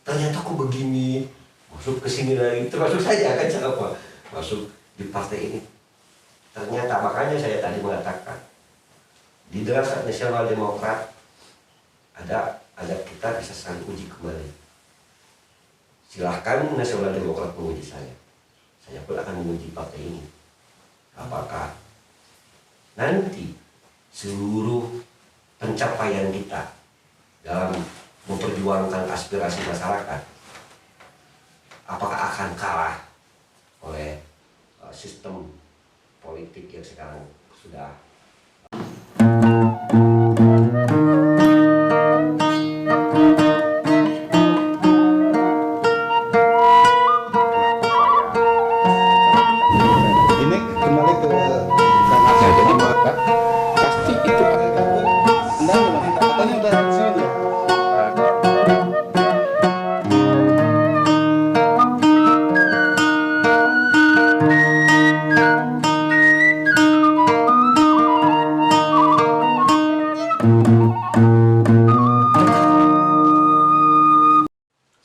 ternyata aku begini, masuk ke sini lagi, termasuk saya kan siapa masuk di partai ini. Ternyata makanya saya tadi mengatakan di dalam Nasional Demokrat ada kita bisa saling uji kembali. Silahkan Nasional Demokrat menguji saya pun akan menguji partai ini. Apakah nanti seluruh pencapaian kita dalam memperjuangkan aspirasi masyarakat, apakah akan kalah oleh sistem politik yang sekarang sudah ini kembali ke Kang Aceh. Jadi maka pasti itu ada gabung. Anda katanya udah di sini ya.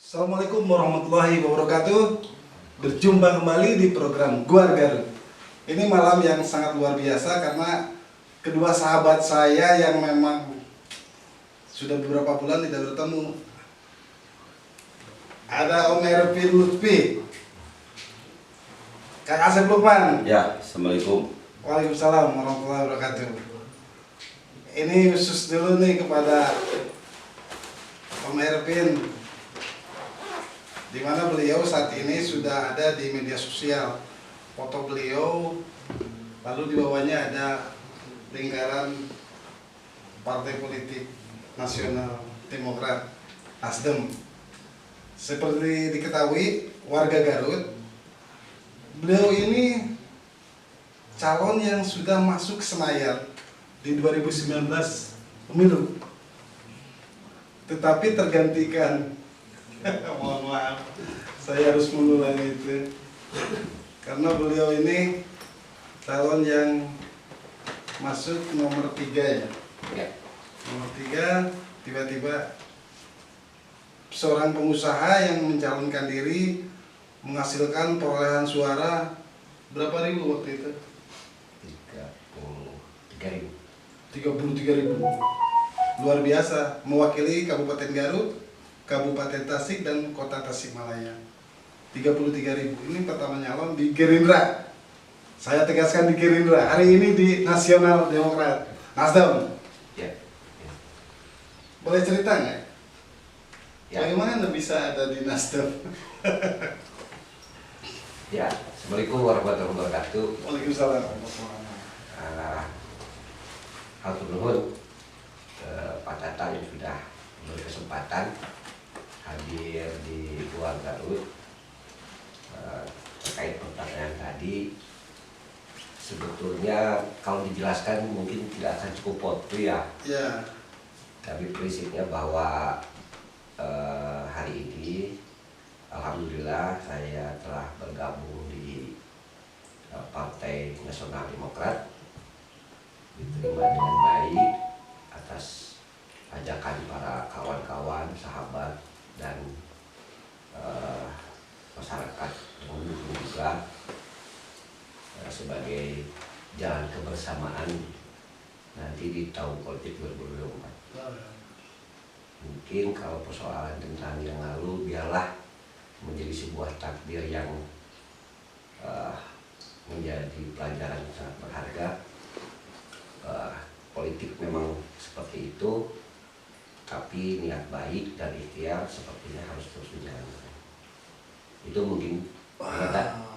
Assalamualaikum warahmatullahi wabarakatuh. Berjumpa kembali di program Guar Garut. Ini malam yang sangat luar biasa karena kedua sahabat saya yang memang sudah beberapa bulan tidak bertemu. Ada Om Ervin Lutfi, Kang Asep Lukman. Ya, Assalamualaikum. Waalaikumsalam warahmatullahi wabarakatuh. Ini khusus dulu nih kepada Om Ervin, di mana beliau saat ini sudah ada di media sosial. Foto beliau, lalu di bawahnya ada lingkaran Partai Politik Nasional Demokrat Nasdem. Seperti diketahui warga Garut, beliau ini calon yang sudah masuk Senayan di 2019 pemilu, tetapi tergantikan. Mohon maaf, saya harus mengulangi itu karena beliau ini calon yang masuk nomor 3 ya. Nomor 3, tiba-tiba seorang pengusaha yang mencalonkan diri menghasilkan perolehan suara berapa ribu waktu itu? 33.000. Luar biasa, mewakili Kabupaten Garut, Kabupaten Tasik, dan Kota Tasikmalaya. 33.000. Ini pertama nyalon di Gerindra. Saya tegaskan di Gerindra. Hari ini di Nasional Demokrat Nasdem. ya. Boleh cerita nggak? Ya. Bagaimana Anda bisa ada di Nasdem? Ya, Assalamualaikum warahmatullahi wabarakatuh. Waalaikumsalam. Hatur nuhun Pak Tata yang sudah memberi kesempatan hadir di Guar Garut. Terkait pertanyaan tadi, sebetulnya kalau dijelaskan mungkin tidak akan cukup waktu ya. Ya. Tapi prinsipnya bahwa hari ini alhamdulillah saya telah bergabung di Partai Nasional Demokrat, diterima dengan baik atas ajakan para kawan-kawan, sahabat, dan masyarakat yang mendukung juga sebagai jalan kebersamaan nanti di tahun politik 2024. Mungkin kalau persoalan tentang yang lalu biarlah menjadi sebuah takdir yang menjadi pelajaran yang sangat berharga. Politik memang seperti itu, tapi niat baik dan ikhtiar sepertinya harus terus dijalankan. Itu mungkin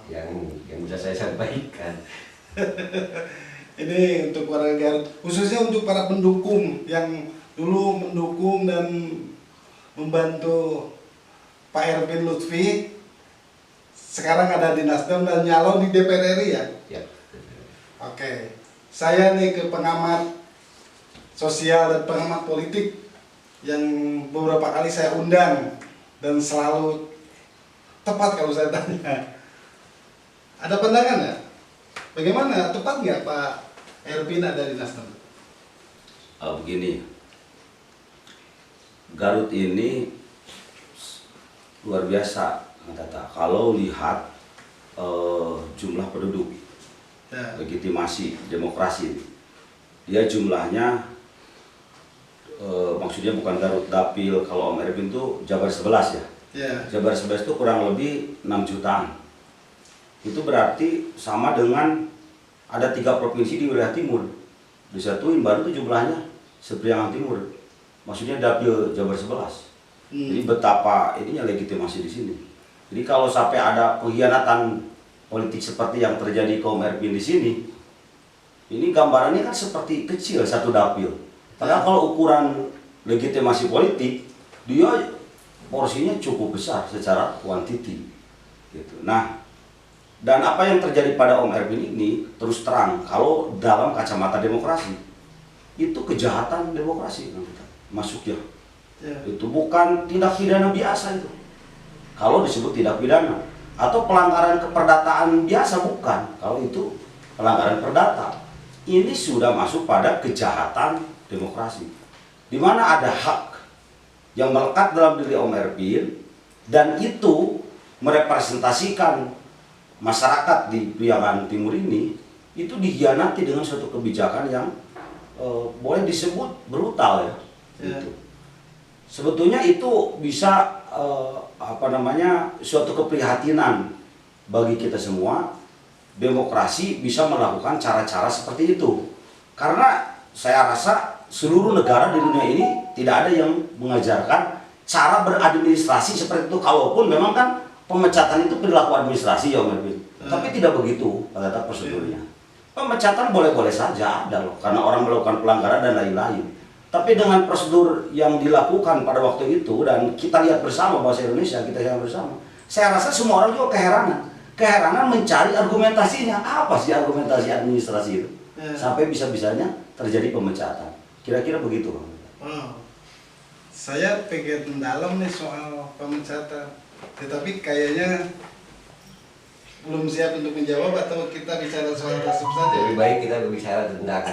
yang bisa saya sampaikan. Ini untuk warga Garut, khususnya untuk para pendukung yang dulu mendukung dan membantu Pak Ervin Lutfi, sekarang ada di Nasdem dan nyalon di DPR RI ya? Ya. Oke, saya nih ke pengamat sosial dan pengamat politik yang beberapa kali saya undang dan selalu tepat kalau saya tanya. Ada pandangan ya? Bagaimana? Tepat nggak Pak Ervin ada di Nasdem? Begini, Garut ini luar biasa, Tata. Kalau lihat jumlah penduduk, Ya. legitimasi demokrasi, dia jumlahnya maksudnya bukan Garut Dapil. Kalau Om Erwin itu Jabar 11 ya. Ya. Jabar 11 itu kurang lebih 6 jutaan. Itu berarti sama dengan ada 3 provinsi di wilayah timur. Disatuin baru itu jumlahnya Sepriangan Timur. Maksudnya Dapil Jabar 11. Jadi betapa ininya legitimasi di sini. Jadi kalau sampai ada pengkhianatan politik seperti yang terjadi ke Om Erwin di sini, ini gambarannya kan seperti kecil satu dapil. Padahal kalau ukuran legitimasi politik, dia porsinya cukup besar secara kuantiti. Gitu. Nah, dan apa yang terjadi pada Om Erwin ini terus terang, kalau dalam kacamata demokrasi, itu kejahatan demokrasi masuknya. Ya. Itu bukan tindak pidana biasa itu. Kalau disebut tindak pidana atau pelanggaran keperdataan biasa bukan. Kalau itu pelanggaran perdata, ini sudah masuk pada kejahatan demokrasi. Di mana ada hak yang melekat dalam diri Om Erwin dan itu merepresentasikan masyarakat di Priangan Timur ini, itu dikhianati dengan suatu kebijakan yang boleh disebut brutal ya. Gitu. Sebetulnya itu bisa suatu keprihatinan bagi kita semua. Demokrasi bisa melakukan cara-cara seperti itu, karena saya rasa seluruh negara di dunia ini tidak ada yang mengajarkan cara beradministrasi seperti itu. Kalaupun memang kan pemecatan itu perilaku administrasi ya Om Erwin, tapi tidak begitu kata prosedurnya. Pemecatan boleh-boleh saja ada loh, karena orang melakukan pelanggaran dan lain-lain. Tapi dengan prosedur yang dilakukan pada waktu itu dan kita lihat bersama bahasa Indonesia, kita lihat bersama, saya rasa semua orang juga keheranan mencari argumentasinya. Apa sih argumentasi administrasi itu? Sampai bisa-bisanya terjadi pemecatan. Kira-kira begitu. Oh. Saya pengen dalam nih soal pemecatan, tetapi kayaknya belum siap untuk menjawab, atau kita bicara soal tasuk saja. Lebih baik kita berbicara tentang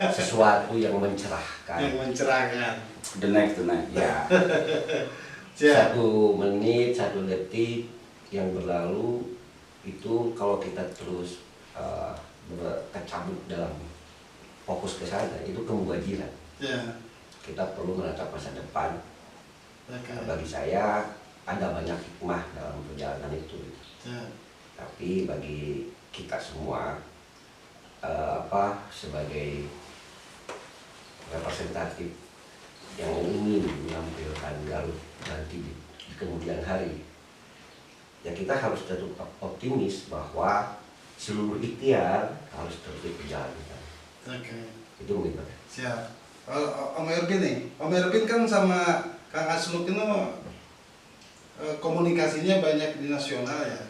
sesuatu yang mencerahkan. Yang mencerahkan. The next. Ya. Siap. 1 menit, 1 detik yang berlalu itu kalau kita terus kecabut dalam fokus ke sana, itu kemubajiran. Ya. Kita perlu menatap masa depan. Oke. Bagi saya ada banyak hikmah dalam perjalanan itu. Ya. Tapi bagi kita semua sebagai representatif yang ingin menampilkan Garut nanti di kemudian hari, ya kita harus tetap optimis bahwa seluruh ikhtiar harus terus dijalankan. Oke. Itu begitu. Siap. Om Erwin nih, Om Erwin kan sama Kang Asluk itu komunikasinya banyak di nasional ya.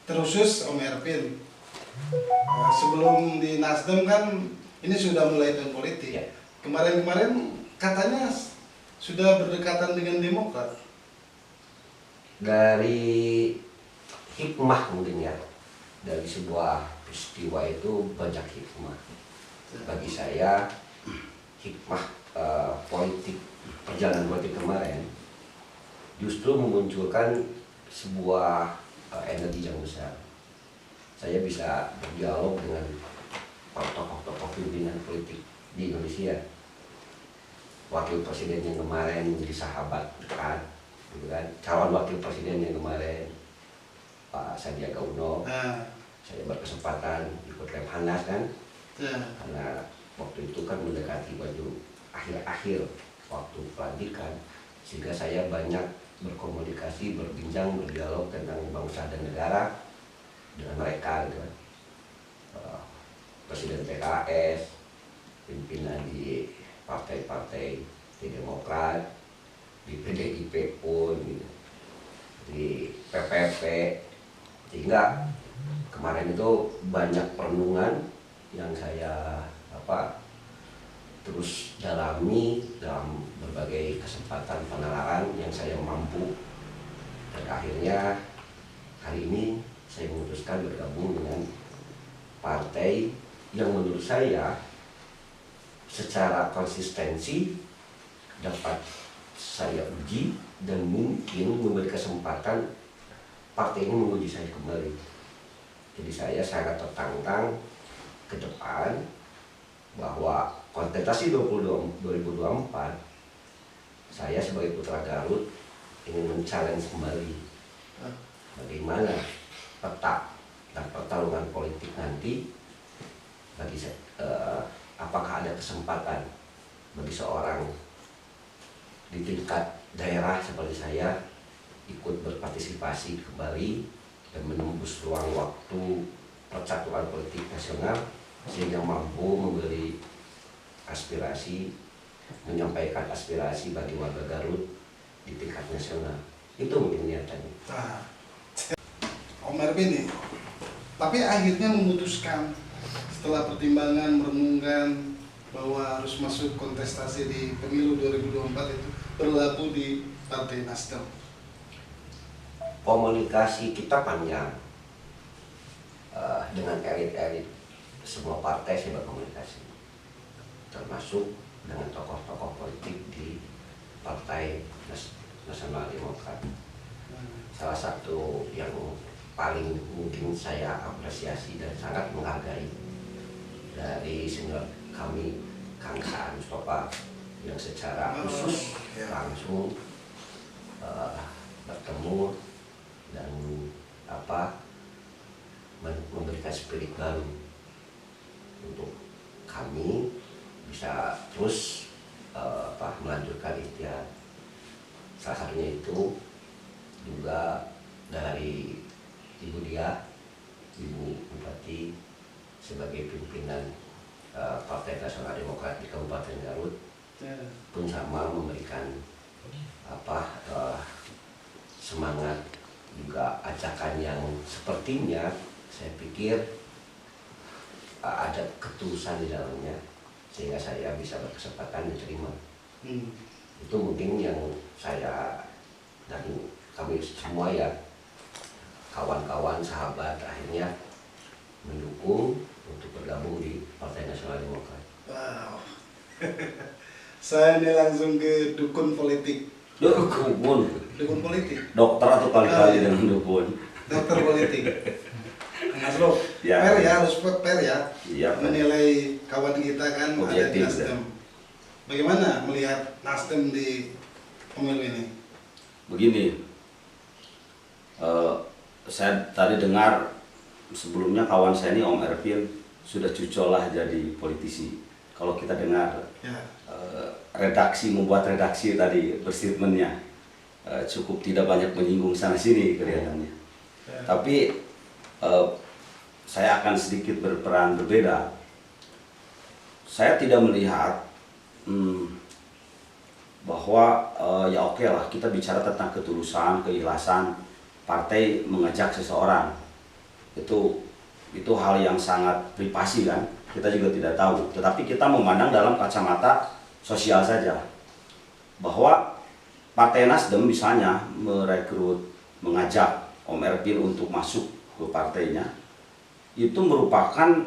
Terusus Om Erwin, sebelum di Nasdem kan ini sudah mulai tahun politik. Ya. Kemarin-kemarin katanya sudah berdekatan dengan Demokrat. Dari hikmah mungkin ya, dari sebuah peristiwa itu banyak hikmah. Bagi saya hikmah politik, perjalanan politik kemarin justru memunculkan sebuah energi yang besar. Saya bisa berdialog dengan tokoh-tokoh pimpinan politik di Indonesia. Wakil presiden yang kemarin menjadi sahabat dekat, gitu kan? Calon wakil presiden yang kemarin Pak Sandiaga Uno, saya berkesempatan ikut Lemhanas kan, karena waktu itu kan mendekati baju akhir-akhir waktu pelantikan, sehingga saya banyak berkomunikasi, berbincang, berdialog tentang bangsa dan negara dengan mereka, gitu kan. Presiden PKS, pimpinan di partai-partai di Demokrat, di PDIP pun, gitu, di PPP, sehingga kemarin itu banyak perenungan yang saya terus dalami dalam berbagai kesempatan penalaran yang saya mampu, dan akhirnya hari ini saya memutuskan bergabung dengan partai yang menurut saya secara konsistensi dapat saya uji dan mungkin memberi kesempatan partai ini menguji saya kembali. Jadi saya sangat tertantang ke depan bahwa kontestasi 2024 saya sebagai putra Garut ingin men-challenge kembali bagaimana peta dan pertarungan politik nanti bagi apakah ada kesempatan bagi seorang di tingkat daerah seperti saya ikut berpartisipasi kembali dan menembus ruang waktu persatuan politik nasional sehingga mampu memberi aspirasi, menyampaikan aspirasi bagi warga Garut di tingkat nasional. Itu mungkin niatannya. Nah, Om Erwin nih, tapi akhirnya memutuskan setelah pertimbangan merenungkan bahwa harus masuk kontestasi di pemilu 2024 itu berlabuh di Partai Nasdem. Komunikasi kita panjang dengan elit-elit semua partai saya berkomunikasi, termasuk dengan tokoh-tokoh politik di Partai Nasional Demokrat. Salah satu yang paling mungkin saya apresiasi dan sangat menghargai dari senior kami Kang Saan Mustafa yang secara khusus langsung bertemu dan memberikan spirit baru untuk kami bisa terus melanjutkan ikhtiar. Salah satunya itu juga dari Ibu Dia, Ibu Bupati sebagai pimpinan Partai Nasional Demokrat di Kabupaten Garut pun sama memberikan semangat, juga ajakan yang sepertinya saya pikir ada ketulusan di dalamnya sehingga saya bisa berkesempatan diterima. Itu mungkin yang saya dan kami semua ya kawan-kawan sahabat akhirnya mendukung untuk bergabung di Partai Nasional Demokrat. Wow. Saya ini langsung ke dukun politik. Dukun politik. Dokter atau kali-kali dengan dukun. Dokter politik. Mas Bro, Ya. fair ya, harus fair ya. Iya. Menilai kawan kita kan ada di Objektif, Nasdem. Bagaimana melihat Nasdem di pemilu ini? Begini, saya tadi dengar sebelumnya kawan saya ini Om Erwin sudah cucolah jadi politisi. Kalau kita dengar Ya. membuat redaksi tadi berstatementnya cukup tidak banyak menyinggung sana sini kelihatannya. Ya. Tapi saya akan sedikit berperan berbeda. Saya tidak melihat bahwa ya oke lah kita bicara tentang ketulusan, keikhlasan partai mengajak seseorang. Itu hal yang sangat privasi kan, kita juga tidak tahu. Tetapi kita memandang dalam kacamata sosial saja, bahwa Partai Nasdem misalnya merekrut, mengajak Om Erwin untuk masuk ke partainya, itu merupakan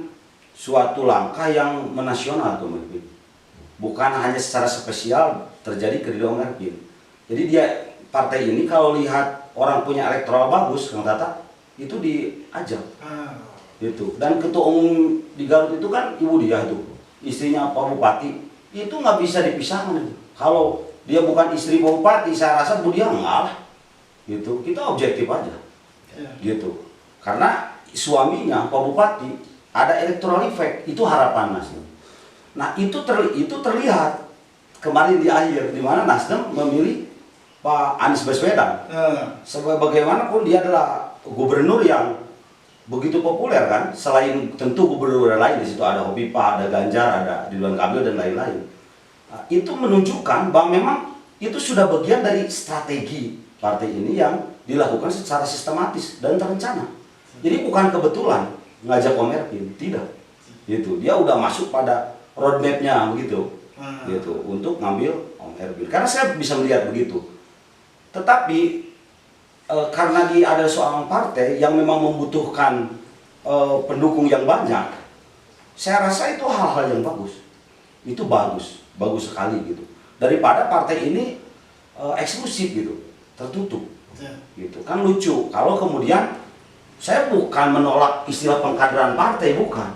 suatu langkah yang menasional tuh Om Erwin. Bukan hanya secara spesial terjadi ke Om Erwin. Jadi dia partai ini kalau lihat orang punya elektoral bagus, Kang Tata, itu diajak. Gitu. Dan ketua umum di Garut itu kan Ibu Dia itu, istrinya Pak Bupati, itu nggak bisa dipisahkan itu. Kalau dia bukan istri Pak Bupati, saya rasa Bu Dia enggak lah. Gitu. Kita objektif aja. Gitu. Karena suaminya Pak Bupati ada electoral effect, itu harapan Nasdem. Nah, itu terlihat kemarin di akhir di mana Nasdem memilih Pak Anies Baswedan. Sebagaimanapun dia adalah gubernur yang begitu populer kan, selain tentu gubernur lain, di situ ada Hopipa, ada Ganjar, ada Ridwan Kamil dan lain-lain. Nah, itu menunjukkan bahwa memang itu sudah bagian dari strategi partai ini yang dilakukan secara sistematis dan terencana. Jadi bukan kebetulan ngajak Om Erwin, tidak. Gitu. Dia udah masuk pada roadmap-nya begitu. Gitu, untuk ngambil Om Erwin. Karena saya bisa melihat begitu. Tetapi karena dia ada seorang partai yang memang membutuhkan pendukung yang banyak, saya rasa itu hal-hal yang bagus. Itu bagus sekali gitu. Daripada partai ini eksklusif gitu, tertutup. Ya. Gitu kan lucu kalau kemudian saya bukan menolak istilah pengkaderan partai, bukan.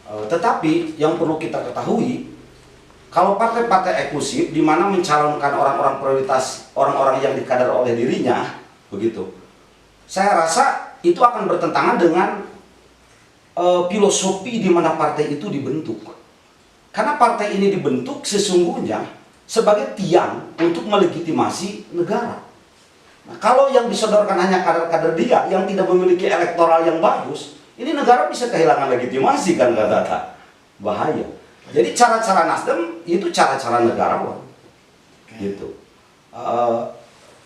Tetapi yang perlu kita ketahui, kalau partai-partai eksklusif di mana mencalonkan orang-orang prioritas, orang-orang yang dikader oleh dirinya, begitu. Saya rasa itu akan bertentangan dengan filosofi di mana partai itu dibentuk. Karena partai ini dibentuk sesungguhnya sebagai tiang untuk melegitimasi negara. Nah, kalau yang disodorkan hanya kader-kader dia yang tidak memiliki elektoral yang bagus, ini negara bisa kehilangan legitimasi kan, kata-kata. Bahaya. Jadi cara-cara Nasdem itu cara-cara negarawan. Gitu.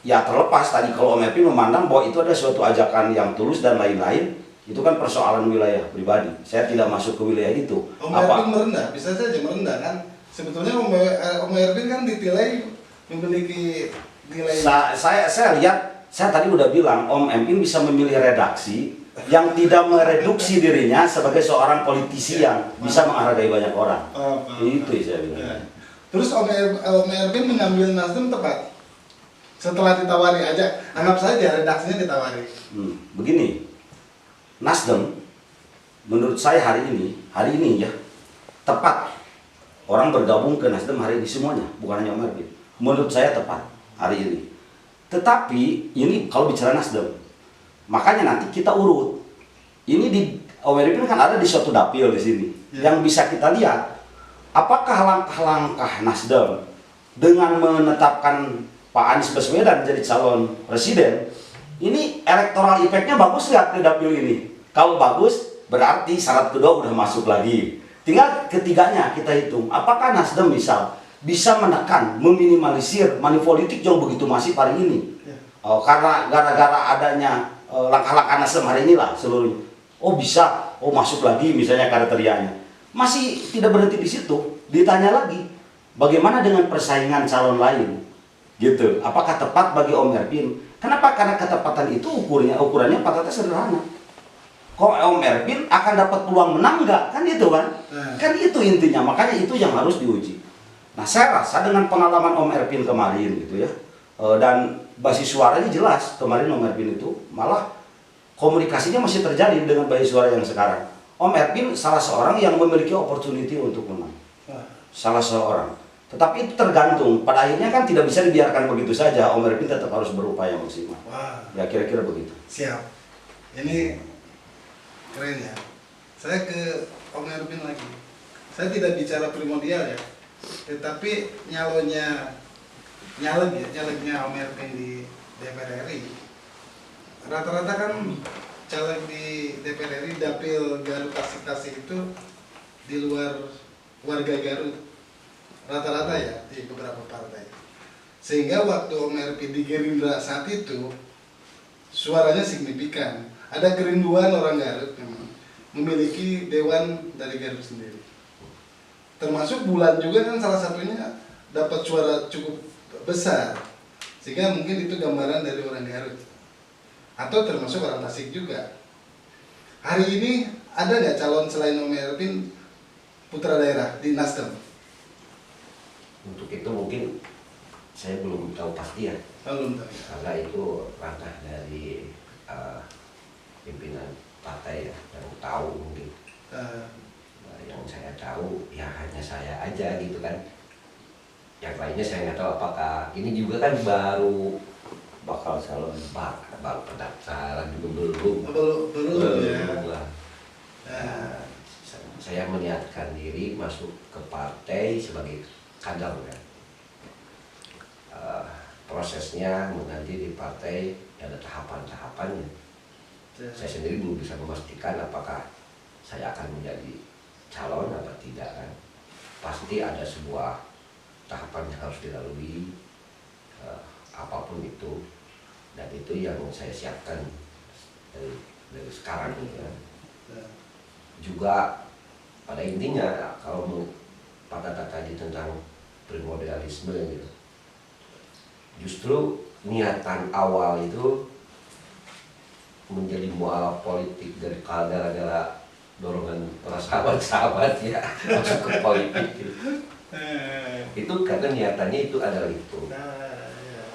Ya terlepas tadi kalau Om Epi memandang bahwa itu ada suatu ajakan yang tulus dan lain-lain, itu kan persoalan wilayah pribadi. Saya tidak masuk ke wilayah itu. Om Erwin merendah, bisa saja merendah kan. Sebetulnya Om Erwin kan dinilai memiliki nilai. Saya lihat, saya tadi udah bilang Om Epi bisa memilih redaksi yang tidak mereduksi dirinya sebagai seorang politisi yang bisa menghargai banyak orang. Itu saya bilang. Ya. Terus Om Erwin mengambil Nasdem tepat. Setelah ditawari aja, anggap saja redaksinya ditawari. Begini, Nasdem menurut saya hari ini ya tepat orang bergabung ke Nasdem hari ini semuanya, bukan hanya Om Erwin. Menurut saya tepat hari ini. Tetapi ini kalau bicara Nasdem, makanya nanti kita urut. Ini di Om Erwin kan ada di suatu dapil di sini, yang bisa kita lihat apakah langkah-langkah Nasdem dengan menetapkan Pak Anies Baswedan jadi calon presiden, ini elektoral efeknya bagus nggak ke dapil ini? Kalau bagus, berarti syarat kedua udah masuk lagi. Tinggal ketiganya kita hitung, apakah Nasdem bisa menekan, meminimalisir money politik yang begitu masif hari ini. Karena gara-gara adanya langkah-langkah Nasdem hari inilah seluruhnya. Oh bisa, oh masuk lagi misalnya kriterianya. Masih tidak berhenti di situ, ditanya lagi, bagaimana dengan persaingan calon lain? Gitu. Apakah tepat bagi Om Erwin? Kenapa? Karena ketepatan itu ukurannya patahnya sederhana. Kok Om Erwin akan dapat peluang menang nggak? Kan itu kan? Kan itu intinya. Makanya itu yang harus diuji. Nah saya rasa dengan pengalaman Om Erwin kemarin gitu ya, dan basis suaranya jelas kemarin Om Erwin itu malah komunikasinya masih terjadi dengan basis suara yang sekarang. Om Erwin salah seorang yang memiliki opportunity untuk menang. Salah seorang. Tetapi itu tergantung, pada akhirnya kan tidak bisa dibiarkan begitu saja, Om Erwin tetap harus berupaya maksimal. Ya kira-kira begitu. Siap. Ini keren ya. Saya ke Om Erwin lagi. Saya tidak bicara primordial ya, tetapi nyaleknya Om Erwin di DPR RI. Rata-rata kan caleg di DPR RI dapil Garut Tasik itu di luar warga Garut. Rata-rata ya di beberapa partai, sehingga waktu Om Erwin di Gerindra saat itu suaranya signifikan. Ada kerinduan orang Garut memang memiliki dewan dari Garut sendiri, termasuk Bulan juga kan salah satunya dapat suara cukup besar, sehingga mungkin itu gambaran dari orang Garut atau termasuk orang Tasik juga. Hari ini ada nggak calon selain Om Erwin putra daerah di Nasdem? Untuk itu mungkin saya belum tahu pasti ya. Belum tahu. Karena itu ranah dari pimpinan partai ya, yang tahu mungkin. Yang saya tahu ya hanya saya aja gitu kan. Yang lainnya saya nggak tahu apakah ini juga kan baru bakal calon baru pendaftaran juga belum Ya. lah. Saya meniatkan diri masuk ke partai sebagai kader kan. Prosesnya nanti di partai ada tahapan-tahapannya. Saya sendiri belum bisa memastikan apakah saya akan menjadi calon atau tidak kan. Pasti ada sebuah tahapan yang harus dilalui, apapun itu, dan itu yang saya siapkan dari sekarang gitu kan. Juga pada intinya kalau pada tadi tentang primordialisme gitu. Justru niatan awal itu menjadi mualaf politik dari gara-gara dorongan para sahabat-sahabat ya masuk ke politik gitu. Itu karena niatannya itu adalah itu.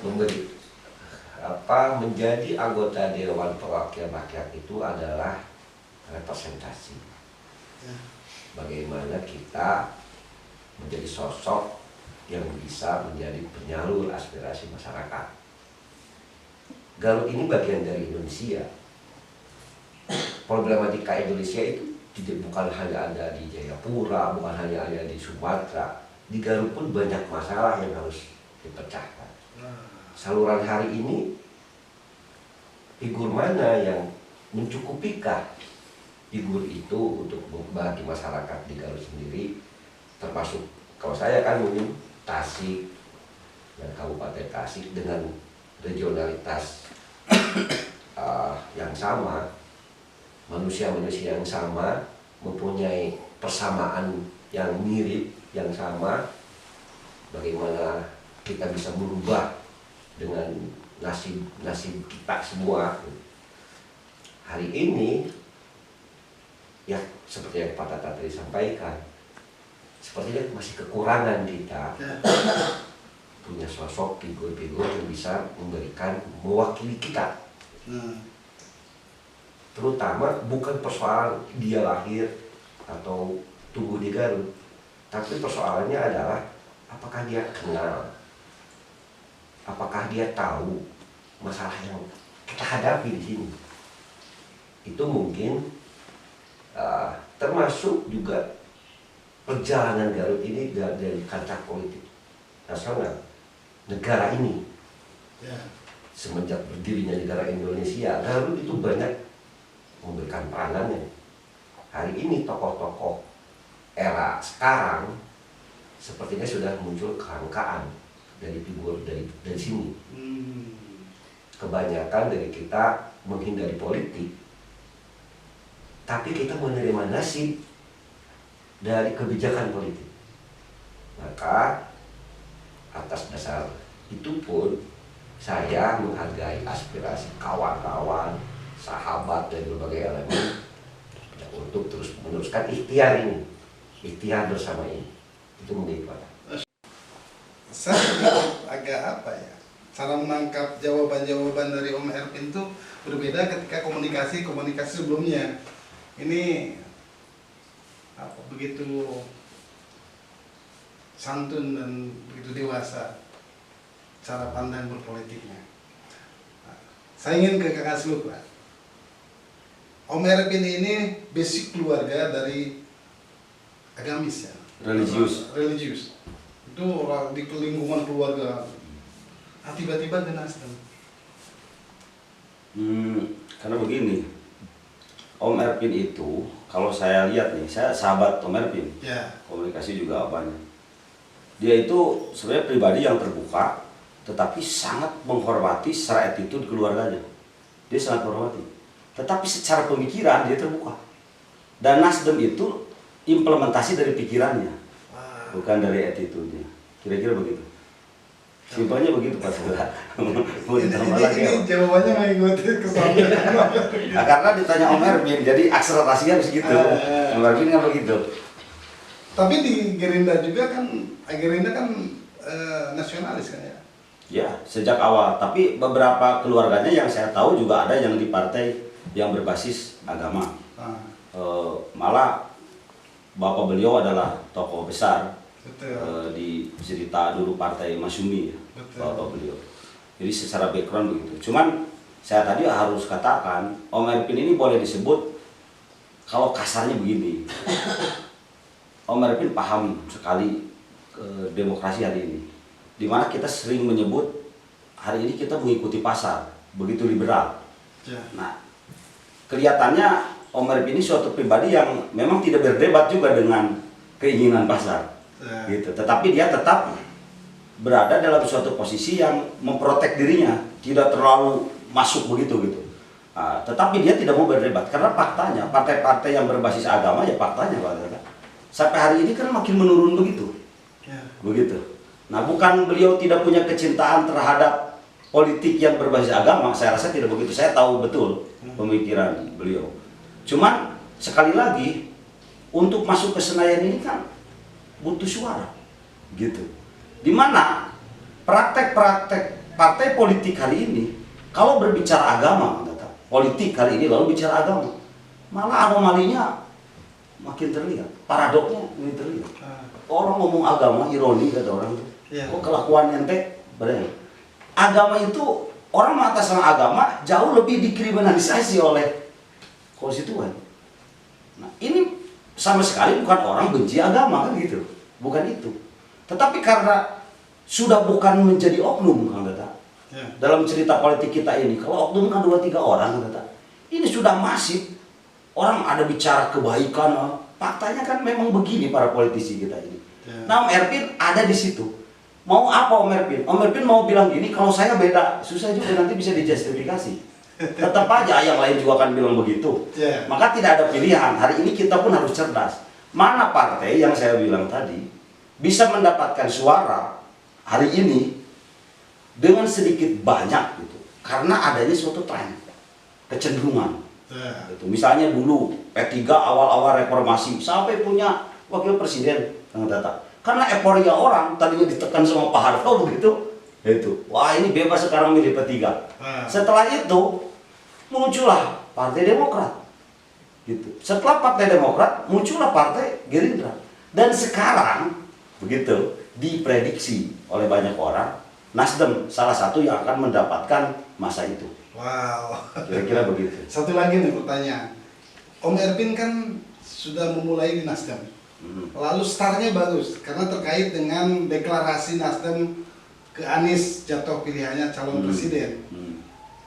memberi menjadi anggota Dewan Perwakilan Rakyat itu adalah representasi. Bagaimana kita menjadi sosok yang bisa menjadi penyalur aspirasi masyarakat. Garut ini bagian dari Indonesia. Problematika Indonesia itu bukan hanya ada di Jayapura, bukan hanya ada di Sumatera. Di Garut pun banyak masalah yang harus dipecahkan. Saluran hari ini, figur mana yang mencukupikah figur itu untuk bagi masyarakat di Garut sendiri, termasuk kalau saya kan mungkin Tasik dan Kabupaten Tasik dengan regionalitas yang sama, manusia-manusia yang sama, mempunyai persamaan yang mirip, yang sama. Bagaimana kita bisa berubah dengan nasib kita semua. Hari ini, ya seperti yang Pak Tata tadi sampaikan, sepertinya masih kekurangan kita punya sosok figur-figur yang bisa mewakili kita. Terutama bukan persoalan dia lahir atau tumbuh di Garut, tapi persoalannya adalah apakah dia kenal, apakah dia tahu masalah yang kita hadapi di sini. Itu mungkin termasuk juga perjalanan Garut ini dari kancah politik nasional negara ini. Semenjak berdirinya negara Indonesia, Garut itu banyak memberikan peranannya. Hari ini tokoh-tokoh era sekarang sepertinya sudah muncul kelangkaan dari figur dari sini. Kebanyakan dari kita menghindari politik, tapi kita menerima nasib dari kebijakan politik. Maka atas dasar itu pun saya menghargai aspirasi kawan-kawan, sahabat dari berbagai elemen ya, untuk terus meneruskan ikhtiar ini, ikhtiar bersama ini. Itu menjadi Pak. Saya agak apa ya, cara menangkap jawaban-jawaban dari Om Erpin itu berbeda ketika komunikasi sebelumnya. Ini begitu santun dan begitu dewasa cara pandang berpolitiknya. Saya ingin ke Kakak Sluk, Pak. Om Erpin ini basic keluarga dari agamis ya, religius. Itu di lingkungan keluarga. Tiba-tiba ke Nasdem. Karena begini, Om Erpin itu kalau saya lihat nih, saya sahabat Om Erpin, komunikasi juga banyak. Dia itu sebenarnya pribadi yang terbuka, tetapi sangat menghormati secara attitude keluarganya. Dia sangat menghormati. Tetapi secara pemikiran dia terbuka. Dan Nasdem itu implementasi dari pikirannya, bukan dari attitude-nya. Kira-kira begitu. Simpelnya begitu Pak Sula. Mau ditambah lagi ini jawabannya mengikuti kesampaian. Nah, karena ditanya Om Erpin, jadi akselerasinya harus gitu. Om Erpin kan begitu. Tapi di Gerindra juga kan, Gerindra kan nasionalis kan ya? Ya, sejak awal. Tapi beberapa keluarganya yang saya tahu juga ada yang di partai yang berbasis agama. Malah bapak beliau adalah tokoh besar. Di cerita dulu partai Masyumi ya, bapak beliau. Jadi secara background begitu. Cuman saya tadi harus katakan, Om Erpin ini boleh disebut kalau kasarnya begini. Om Erpin paham sekali demokrasi hari ini, dimana kita sering menyebut hari ini kita mengikuti pasar, begitu liberal. Nah, kelihatannya Om Erpin ini suatu pribadi yang memang tidak berdebat juga dengan keinginan pasar. Gitu. Tetapi dia tetap berada dalam suatu posisi yang memprotek dirinya, tidak terlalu masuk begitu gitu. Tetapi dia tidak mau berdebat karena faktanya partai-partai yang berbasis agama ya faktanya Pak, sampai hari ini kan makin menurun begitu. Begitu. Nah, bukan beliau tidak punya kecintaan terhadap politik yang berbasis agama, saya rasa tidak begitu. Saya tahu betul pemikiran beliau. Cuman sekali lagi untuk masuk ke Senayan ini kan butuh suara gitu, dimana praktek-praktek partai politik hari ini kalau berbicara agama, politik hari ini lalu bicara agama, malah anomalinya makin terlihat, paradoknya ini terlihat. Orang ngomong agama, ironi kata orang, kok kelakuan ente, bener. Agama itu, orang mengatasnamakan agama jauh lebih dikriminalisasi oleh konstituen. Nah, ini sama sekali bukan orang benci agama kan gitu, bukan itu. Tetapi karena sudah bukan menjadi oknum kan kata. Dalam cerita politik kita ini, kalau oknum kan 2-3 orang kan kata. Ini sudah masif. Orang ada bicara kebaikan, faktanya kan memang begini para politisi kita ini. Nah, Om Erpin ada di situ. Mau apa Om Erpin? Om Erpin mau bilang gini, kalau saya beda, susah juga nanti bisa dijustifikasi. Tetap aja yang lain juga akan bilang begitu. Maka tidak ada pilihan. Hari ini kita pun harus cerdas. Mana partai yang saya bilang tadi bisa mendapatkan suara hari ini dengan sedikit banyak gitu. Karena adanya suatu tren, kecenderungan. Gitu. Misalnya dulu P3 awal-awal reformasi sampai punya wakil presiden yang datang. Karena euforia orang tadinya ditekan sama Pak Harto begitu, itu wah ini bebas sekarang milih P3. Setelah itu muncullah Partai Demokrat, gitu. Setelah Partai Demokrat muncullah Partai Gerindra, dan sekarang begitu diprediksi oleh banyak orang Nasdem salah satu yang akan mendapatkan masa itu. Wow. Kira-kira begitu. Satu lagi nih pertanyaan, Om Erpin kan sudah memulai di Nasdem. Lalu startnya bagus karena terkait dengan deklarasi Nasdem ke Anies jatuh pilihannya calon presiden.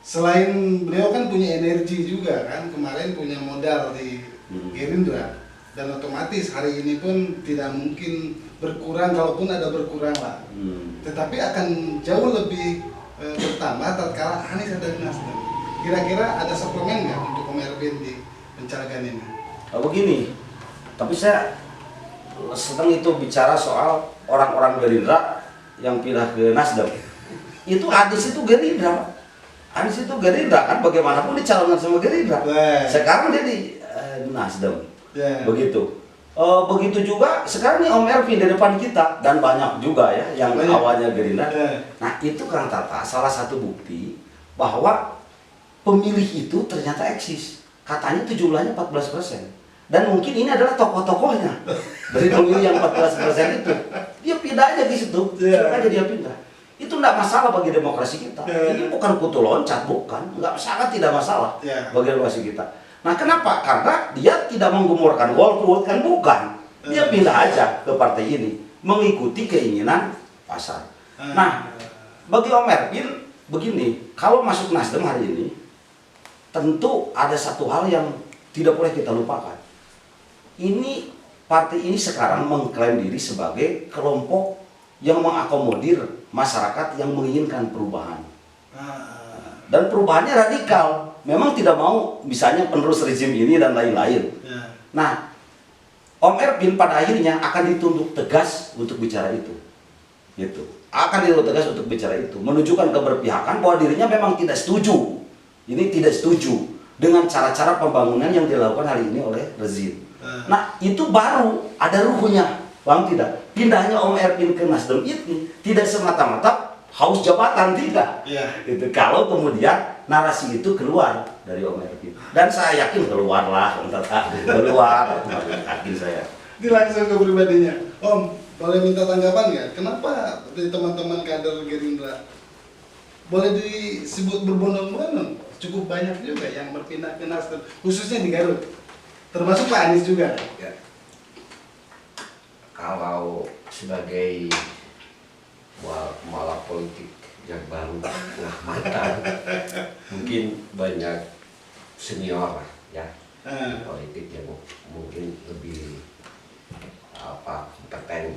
Selain beliau kan punya energi juga kan, kemarin punya modal di Gerindra, dan otomatis hari ini pun tidak mungkin berkurang, kalaupun ada berkurang lah. Tetapi akan jauh lebih bertambah tatkala Anies ada di Nasdem. Kira-kira ada suplemen nggak untuk Om Erpin di pencalegan ini? Begini, tapi saya sedang itu bicara soal orang-orang Gerindra yang pindah ke Nasdem. Itu Anies itu Gerindra. Anies itu Gerindra kan, bagaimanapun dicalonkan sama Gerindra. Sekarang dia di Nasdem. Begitu. Begitu juga sekarang nih Om Erpin di depan kita, dan banyak juga ya yang awalnya Gerindra. Nah, itu Kang Tata salah satu bukti bahwa pemilih itu ternyata eksis. Katanya itu jumlahnya 14%. Dan mungkin ini adalah tokoh-tokohnya dari pemilih yang 14% itu. Dia pindah aja di situ, aja dia pindah. Itu tidak masalah bagi demokrasi kita. Ini bukan kutu loncat, bukan. Sangat tidak masalah bagi demokrasi kita. Nah, kenapa? Karena dia tidak menggemurkan golput, kan bukan. Dia pindah aja ke partai ini, mengikuti keinginan pasar. Nah, bagi Om Erpin begini, kalau masuk Nasdem hari ini, tentu ada satu hal yang tidak boleh kita lupakan. Ini partai ini sekarang mengklaim diri sebagai kelompok yang mengakomodir masyarakat yang menginginkan perubahan. Dan perubahannya radikal. Memang tidak mau misalnya penerus rezim ini dan lain-lain. Nah, Om Erpin pada akhirnya akan dituntut tegas untuk bicara itu. Gitu. Akan dituntut tegas untuk bicara itu, menunjukkan keberpihakan bahwa dirinya memang tidak setuju. Ini tidak setuju dengan cara-cara pembangunan yang dilakukan hari ini oleh rezim. Nah, itu baru ada ruhnya, paham tidak? Pindahnya Om Erpin ke Nasdem itu tidak semata-mata haus jabatan, tidak. Itu kalau kemudian narasi itu keluar dari Om Erpin, dan saya yakin keluar, yakin saya. Ini langsung ke pribadinya, Om, boleh minta tanggapan nggak? Kenapa dari teman-teman kader Gerindra boleh disebut berbondong-bondong? Cukup banyak juga yang berpindah ke Nasdem, khususnya di Garut. Termasuk Pak Anies juga. Ya. Kalau sebagai malak politik yang baru tengah matang, mungkin banyak senior lah ya, politik yang mungkin lebih kompeten.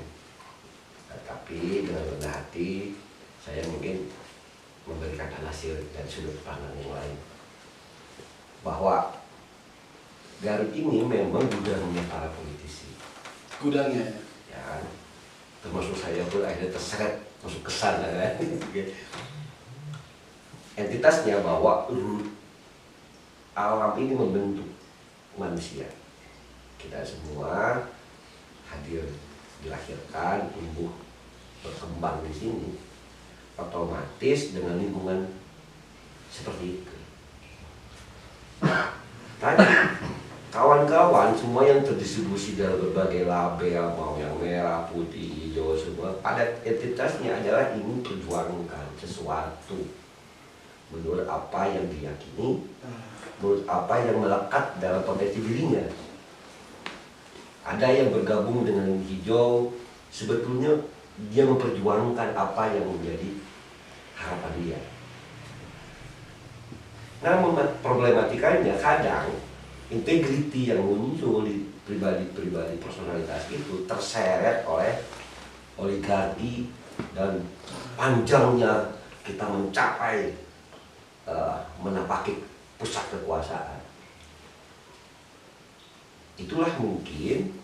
Tapi dengan rendah hati saya mungkin memberikan hasil dan sudut pandang yang lain, bahwa Garut ini memang gudangnya para politisi. Gudangnya Ya, termasuk saya pun akhirnya terseret masuk ke sana kan. Entitasnya bahwa alam ini membentuk manusia. Kita semua hadir, dilahirkan, tumbuh, berkembang di sini otomatis dengan lingkungan seperti itu. Tadi kawan-kawan semua yang terdistribusi dalam berbagai label, mau yang merah, putih, hijau, semua pada entitasnya adalah ingin perjuangkan sesuatu menurut apa yang diyakini, menurut apa yang melekat dalam potensi dirinya. Ada yang bergabung dengan hijau, sebetulnya dia memperjuangkan apa yang menjadi harapan dia. Namun problematikanya kadang integriti yang muncul di pribadi-pribadi personalitas itu terseret oleh oligarki dan panjangnya kita mencapai menapaki pusat kekuasaan. Itulah mungkin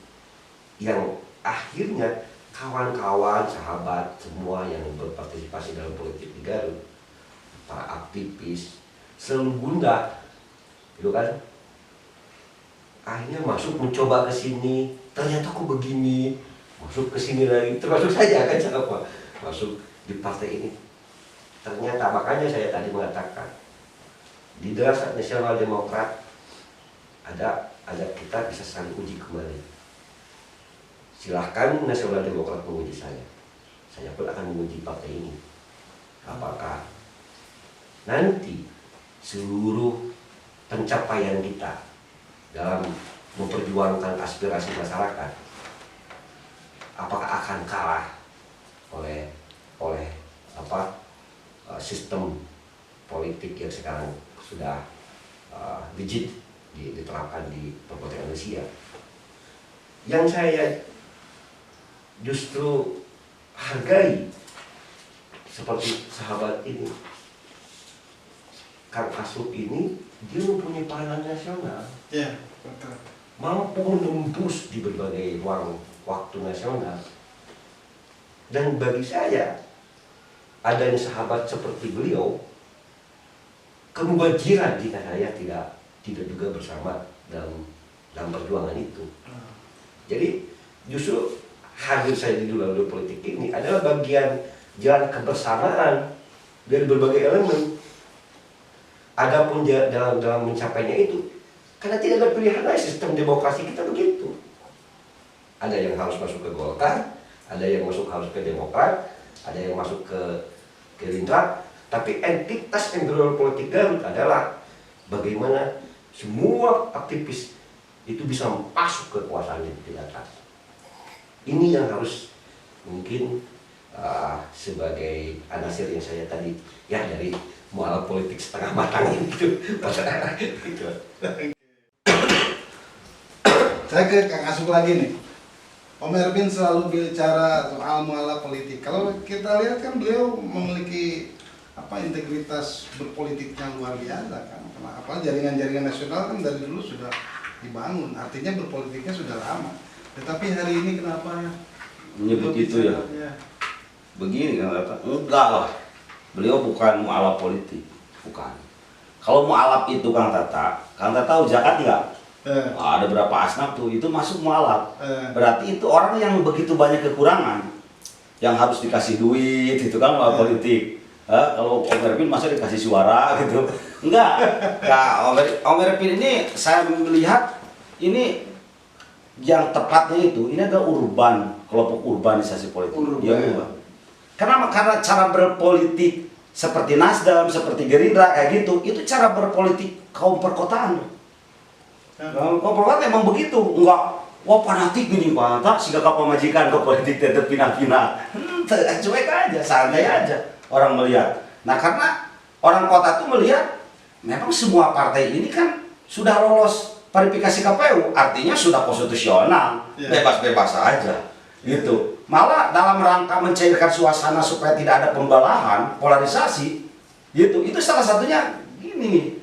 yang akhirnya kawan-kawan, sahabat semua yang berpartisipasi dalam politik di Garut, para aktivis selalu gundah, gitu kan? Akhirnya masuk mencoba ke sini, ternyata kok begini, masuk ke sini lagi, termasuk saya kan siapa masuk di partai ini. Ternyata makanya saya tadi mengatakan di Dasar Nasional Demokrat ada kita bisa saling uji kembali. Silahkan Nasional Demokrat menguji saya pun akan menguji partai ini. Apakah nanti seluruh pencapaian kita dalam memperjuangkan aspirasi masyarakat, apakah akan kalah oleh sistem politik yang sekarang sudah rigid diterapkan di perpolitikan Indonesia. Yang saya justru hargai seperti sahabat ini, Kang Asup ini, dia mempunyai peranan nasional. Ya, betul. Mampu menembus di berbagai ruang waktu nasional. Dan bagi saya, adanya sahabat seperti beliau, kemubajiran jika saya tidak juga bersama dalam perjuangan itu. Jadi justru hadir saya di dunia politik ini adalah bagian jalan kebersamaan dari berbagai elemen. Adapun dalam mencapainya itu, karena tidak ada pilihan lain, sistem demokrasi kita begitu. Ada yang harus masuk ke Golkar, ada yang harus ke Demokrat, ada yang masuk ke Gerindra, tapi entitas embryo politik Garut adalah bagaimana semua aktivis itu bisa masuk ke kekuasaan di atas. Ini yang harus mungkin sebagai anasir yang saya tadi ya dari mualaf politik setengah matang itu. Saya ke Kang Asup lagi nih. Om Erwin selalu bicara soal mualaf politik. Kalau kita lihat kan beliau memiliki integritas berpolitiknya luar biasa kan. Kenapa jaringan-jaringan nasional kan dari dulu sudah dibangun. Artinya berpolitiknya sudah lama. Tetapi hari ini kenapa menyebut itu ya? Begini kan kata, enggak lah. Beliau bukan mualaf politik, bukan. Kalau mualaf itu Kang Tata tahu zakat nggak? Ada berapa asnaf tuh, itu masuk mualaf. Berarti itu orang yang begitu banyak kekurangan, yang harus dikasih duit, itu kan mualaf politik. Kalau Om Erwin masa dikasih suara gitu? Enggak. Nah, Om Erwin ini saya melihat ini yang tepatnya itu, ini adalah kelompok urbanisasi politik. Dia urban. Karena cara berpolitik seperti Nasdem, seperti Gerindra kayak gitu, itu cara berpolitik kaum perkotaan. Kaum perkotaan emang begitu, enggak wah fanatik gini Pak, tak sehingga kapal majikan ke politik tetap pindah-pindah. Cuek aja, santai aja orang melihat. Nah, karena orang kota tuh melihat memang semua partai ini kan sudah lolos verifikasi KPU, artinya sudah konstitusional, bebas-bebas aja gitu. Malah dalam rangka mencairkan suasana supaya tidak ada pembelahan, polarisasi gitu. Itu salah satunya gini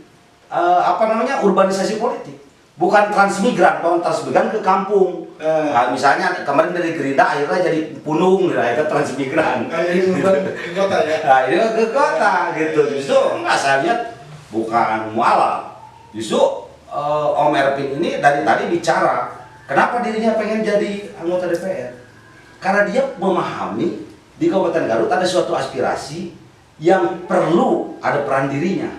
urbanisasi politik. Bukan transmigran, kalau transmigran ke kampung. Nah, misalnya kemarin dari Gerindra akhirnya jadi Punung, itu transmigran. Ini ke kota ya? Nah, ini ke kota gitu. Justru enggak, saya lihat bukan mualaf. Justru Om Erwin ini dari tadi bicara kenapa dirinya pengen jadi anggota DPR. Karena dia memahami di Kabupaten Garut ada suatu aspirasi yang perlu ada peran dirinya.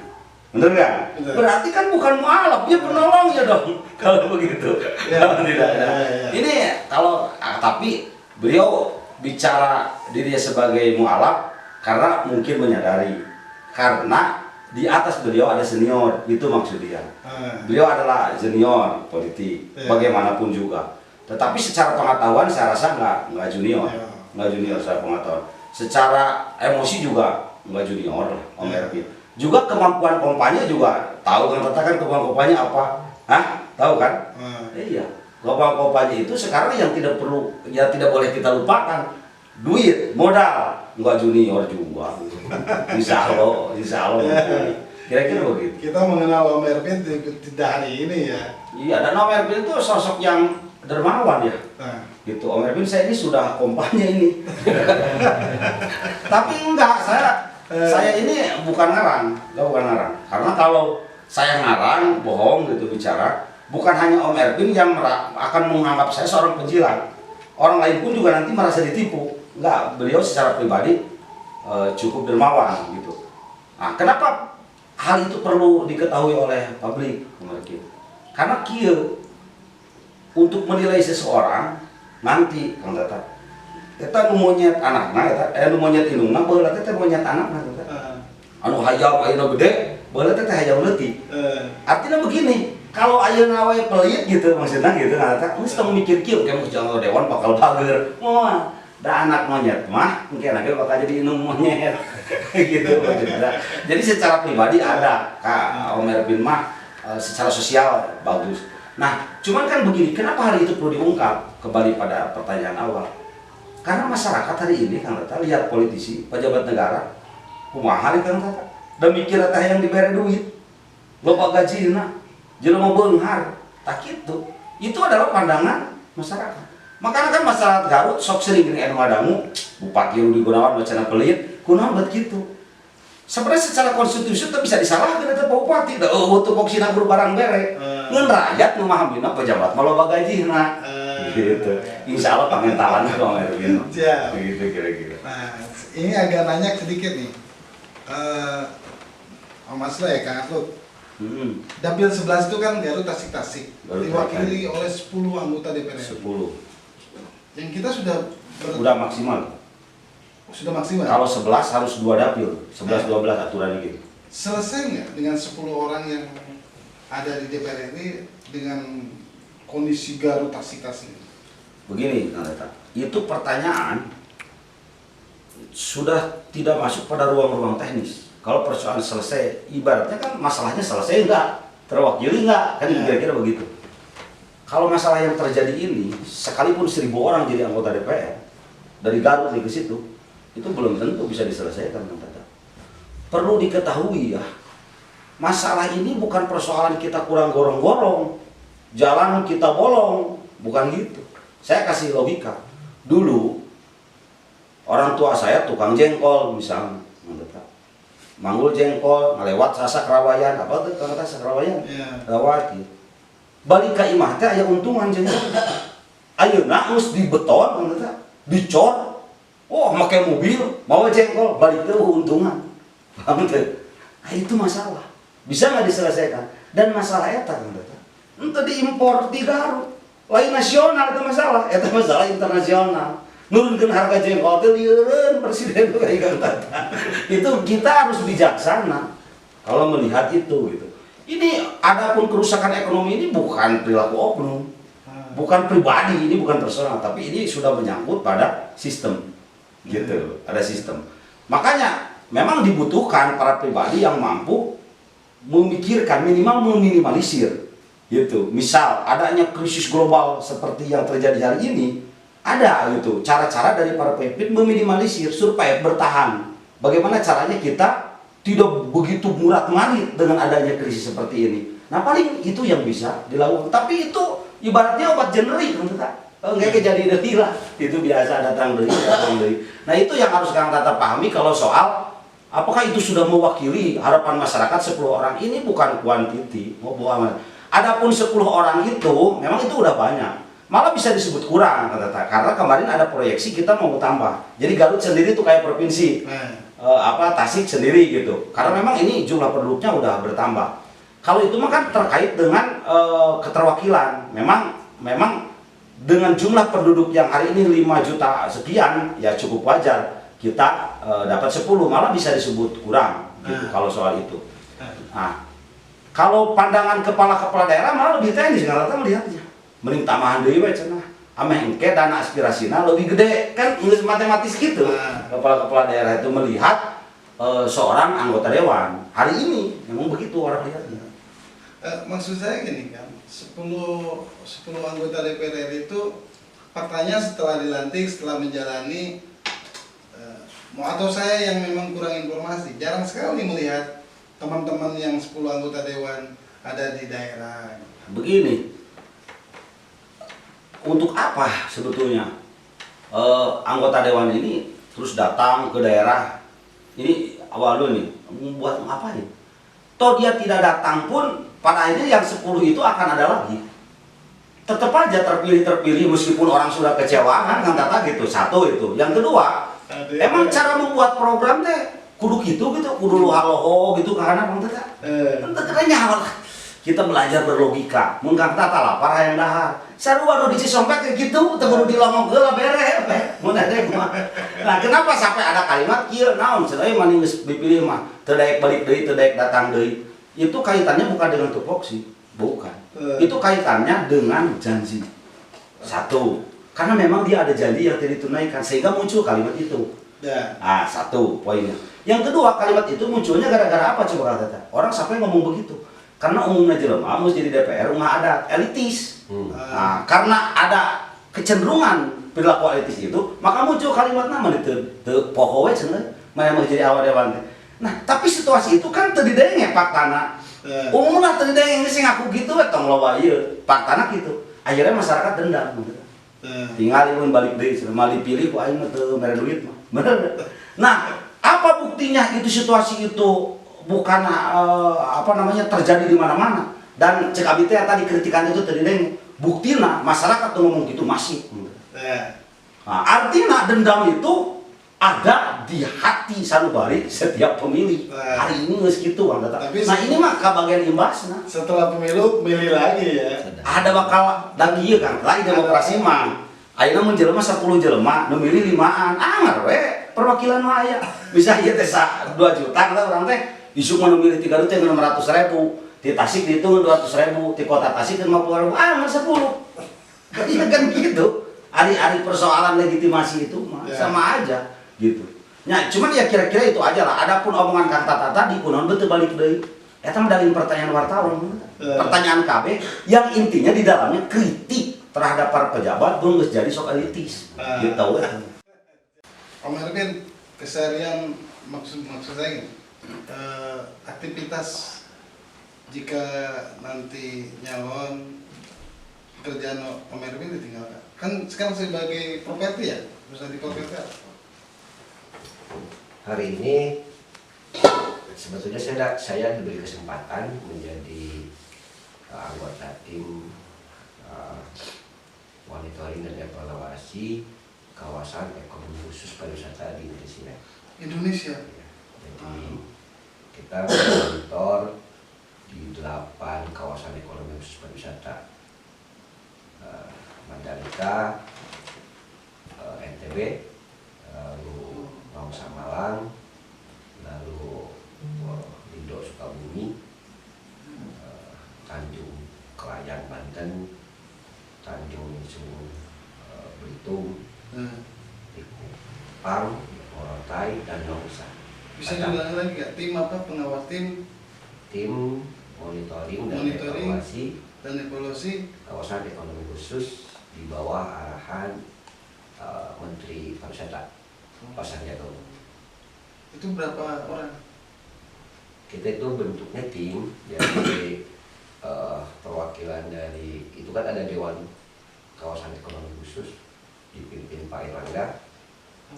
Bener nggak? Bener. Berarti kan bukan mualaf, dia penolongnya dong. Kalau begitu. Ya. Tidak ada. Ya. Ini kalau tapi beliau bicara dirinya sebagai mualaf karena mungkin menyadari karena di atas beliau ada senior, itu maksudnya. Beliau adalah senior politik, Ya. bagaimanapun juga. Tetapi secara pengetahuan saya rasa nggak junior, Ya. nggak junior secara pengetahuan. Secara emosi juga nggak junior lah, Om Ya. Erwin. Juga kemampuan kompanya juga tahu kan, katakan kemampuan kompanya apa? Hah? Tahu kan? Iya. Kemampuan kompanya itu sekarang yang tidak perlu, ya tidak boleh kita lupakan. Duit, modal, nggak junior juga. Insya Allah. Kira-kira begitu. Kita mengenal Om Erwin tidak hari ini ya. Iya, dan Om Erwin itu sosok yang dermawan ya. Nah, Gitu, Om Erwin saya ini sudah kompanya ini. Tapi enggak, saya ini bukan ngarang, Karena kalau saya ngarang, bohong gitu bicara, bukan hanya Om Erwin yang akan menganggap saya seorang penjilat. Orang lain pun juga nanti merasa ditipu. Enggak, beliau secara pribadi cukup dermawan gitu. Nah, kenapa hal itu perlu diketahui oleh publik? Karena untuk menilai seseorang nanti Kang Tata, kita nu monyet anakna eta nu monyet indungna baheula teh monyet anakna anu hayam ayeuna gede baheula teh hayam leutik. Artinya begini, kalau ayeuna we pelit gitu maksudnya gitu Tata geus tong mikir kieu ke jangan dewan bakal bager. Moal da anak monyet mah mungkin anaknya bakal jadi indung monyet. Gitu maksudnya. Jadi secara pribadi ada Kak Om Erwin mah secara sosial bagus. Nah, cuman kan begini, kenapa hari itu perlu diungkap? Kembali pada pertanyaan awal. Karena masyarakat hari ini, Kang Tata, lihat politisi, pejabat negara, kumaha hari Kang Tata, dan mikir teh yang diberi duit, loba gajina, jelema beunghar, tak gitu. Itu adalah pandangan masyarakat. Makanya kan masyarakat Garut sok sering gini anu ngadangu, Bupati Rudi Gunawan wacana pelit, kunaon bet gitu. Sebenarnya secara konstitusi itu bisa disalahkan itu Pak Bupati, dah untuk boksina guru barang bere, ngan rakyat memahaminya pejabat malah bagajina, gitu. Insya Allah pementalan Om Erwin, gitu kira-kira. Nah, ini agak nanya sedikit nih, Om Aslo ya Kang Atlo. Dapil 11 itu kan Garut Tasik-Tasik, diwakili oleh 10 anggota DPR. 10. Yang kita sudah Maksimal. sudah maksimal. Kalau 11 harus 2 dapil, 11-12 aturan gitu. Selesai nggak dengan 10 orang yang ada di DPR ini dengan kondisi Garut Tasik-Tasik? Begini, Kang Tata, itu pertanyaan sudah tidak masuk pada ruang-ruang teknis. Kalau persoalan selesai, ibaratnya kan masalahnya selesai enggak, terwakili enggak, kan kira-kira begitu. Kalau masalah yang terjadi ini, sekalipun 1000 orang jadi anggota DPR dari Garut nih ke situ, itu belum tentu bisa diselesaikan, Kang Tata. Perlu diketahui ya, masalah ini bukan persoalan kita kurang gorong-gorong, jalan kita bolong, bukan gitu. Saya kasih logika. Dulu orang tua saya tukang jengkol misalnya, manggul jengkol, ngelewat Sasa Kerawayan, apa tuh kata Sasa Kerawayan? Lewat gitu. Balik ke imah teh aya untungan jengkol. Ayeuna geus dibeton, dicor. Oh, pakai mobil, bawa jengkol, balik ke untungan. Paham tuh? Nah, itu masalah. Bisa nggak diselesaikan? Dan masalah eta kan itu diimpor di Garut. Lain nasional itu masalah, eta masalah internasional. Nurunkeun harga jengkol teh lieureun presiden tuh kayak Tata. Itu kita harus bijaksana kalau melihat itu gitu. Ini adapun kerusakan ekonomi ini bukan perilaku oknum. Bukan pribadi, ini bukan personal, tapi ini sudah menyangkut pada sistem. Gitu, ada sistem. Makanya memang dibutuhkan para pribadi yang mampu memikirkan, minimal meminimalisir gitu. Misal adanya krisis global seperti yang terjadi hari ini, ada gitu cara-cara dari para pemimpin meminimalisir supaya bertahan. Bagaimana caranya kita tidak begitu murat-marit dengan adanya krisis seperti ini. Nah, paling itu yang bisa dilakukan. Tapi itu ibaratnya obat generik, nggak kejadian lah. Itu biasa datang dari. Nah, itu yang harus Kang Tata pahami kalau soal apakah itu sudah mewakili harapan masyarakat 10 orang. Ini bukan kuantiti, mau buang. Adapun 10 orang itu memang itu udah banyak. malah bisa disebut kurang karena kemarin ada proyeksi kita mau tambah. Jadi Garut sendiri tuh kayak provinsi, Tasik sendiri gitu. Karena memang ini jumlah penduduknya udah bertambah. Kalau itu mah kan terkait dengan keterwakilan. Memang dengan jumlah penduduk yang hari ini 5 juta sekian ya cukup wajar kita dapat 10, malah bisa disebut kurang gitu kalau soal itu. Nah, kalau pandangan kepala-kepala daerah malah lebih teknis nggak melihatnya. Mending tamahan deui we cenah. Ameh engke dana aspirasina lebih gede kan geus matematis gitu. Kepala-kepala daerah itu melihat seorang anggota dewan. Hari ini memang begitu orang lihatnya. Maksud saya gini kan, 10 anggota DPR RI itu faktanya setelah dilantik, setelah menjalani atau saya yang memang kurang informasi, jarang sekali melihat teman-teman yang 10 anggota dewan ada di daerah. Begini, untuk apa sebetulnya anggota dewan ini terus datang ke daerah? Ini awal dulu nih, buat apa nih? Toh dia tidak datang pun, pada akhirnya yang 10 itu akan ada lagi. Tetap aja terpilih meskipun orang sudah kecewa kan kata gitu. Satu itu. Yang kedua, emang cara membuat program teh kudu kudu luhaloho gitu karena bang teh. Katanya kita belajar berlogika. Mun kang tata lapar hayang dahar. Sarua nu di Cisompet kayak gitu, teu kudu dilongok heula bere. Mun ade mah. Nah, kenapa sampai ada kalimat kieu naon cenah mani geus dipilih mah teu daek balik deui, teu daek datang deui. Itu kaitannya bukan dengan tupoksi, bukan. Itu kaitannya dengan janji. Satu, karena memang dia ada janji yang tidak ditunaikan sehingga muncul kalimat itu. Ah, satu poinnya. Yang kedua, kalimat itu munculnya gara-gara apa coba kata? Orang sampai ngomong begitu. Karena umumnya jelema mus jadi DPR rumah adat elitis. Nah, karena ada kecenderungan perilaku elitis itu, maka muncul kalimat nama teu poho we cenah mana mau jadi awal dewan. Nah, tapi situasi itu kan teu didenge faktana. Umumna teu didenge sing ngaku gitu we tong loba ieu. Faktana gitu. Akhirnya masyarakat dendam gitu. Tinggal mun balik deui cenah dipilih ku aing mah teu mere duit mah. Bener. Nah, apa buktinya itu situasi itu bukan terjadi di mana-mana dan cek abdi teh tadi kritikan itu terdideng buktina masyarakat tuh ngomong gitu masih. Nah, artinya dendam itu ada di hati sanubari setiap pemilih. Hari ini geus kitu Bang Tata. Nah, ini mah kabagian imbasna. Setelah pemilu milih lagi ya. Ada bakal lagi ieu kan, lain demokrasi mah. Ayeuna mun jelema 10 jelema, nu milih 5-an. Anggar we perwakilan mah aya. Bisa ieu teh 2 juta kata urang teh. Isuk mah nu milih 3 juta 600.000. Di Tasik dihitung 200.000, di kota Tasik 50.000. Anggar 10. Iya kan gitu. Ari-ari persoalan legitimasi itu mah sama aja gitu. Nah, cuman ya kira-kira itu aja lah. Adapun omongan Kang Tata tadi kunaon betul balik deui. Eta mah dari pertanyaan wartawan. Pertanyaan KB yang intinya di dalamnya kritik terhadap para pejabat belum jadi sok elitis. Gitu we. Om Erwin, keseharian maksud saya aktivitas jika nanti nyalon kerjaan Om Erwin ditinggalkan. Kan sekarang sebagai properti ya, bisa di properti. Hari ini sebetulnya saya diberi kesempatan menjadi anggota tim monitoring dan evaluasi kawasan ekonomi khusus pariwisata di Indonesia. Ya, jadi kita memonitor di 8 kawasan ekonomi khusus pariwisata, Mandalika, NTB, lalu Nusa Malang, lalu Lido Sukabumi, Tanjung Kelayang Banten, Tanjung Lesung Belitung, Kupang, Morotai, dan Nusa. Bisa diulangi lagi nggak? Tim apa pengawas tim monitoring dan evaluasi kawasan ekonomi khusus di bawah arahan Menteri Pariwisata Pak Sandiaga Uno. Itu berapa orang? Kita itu bentuknya tim, jadi perwakilan dari itu kan ada Dewan Kawasan Ekonomi Khusus dipimpin Pak Erlangga,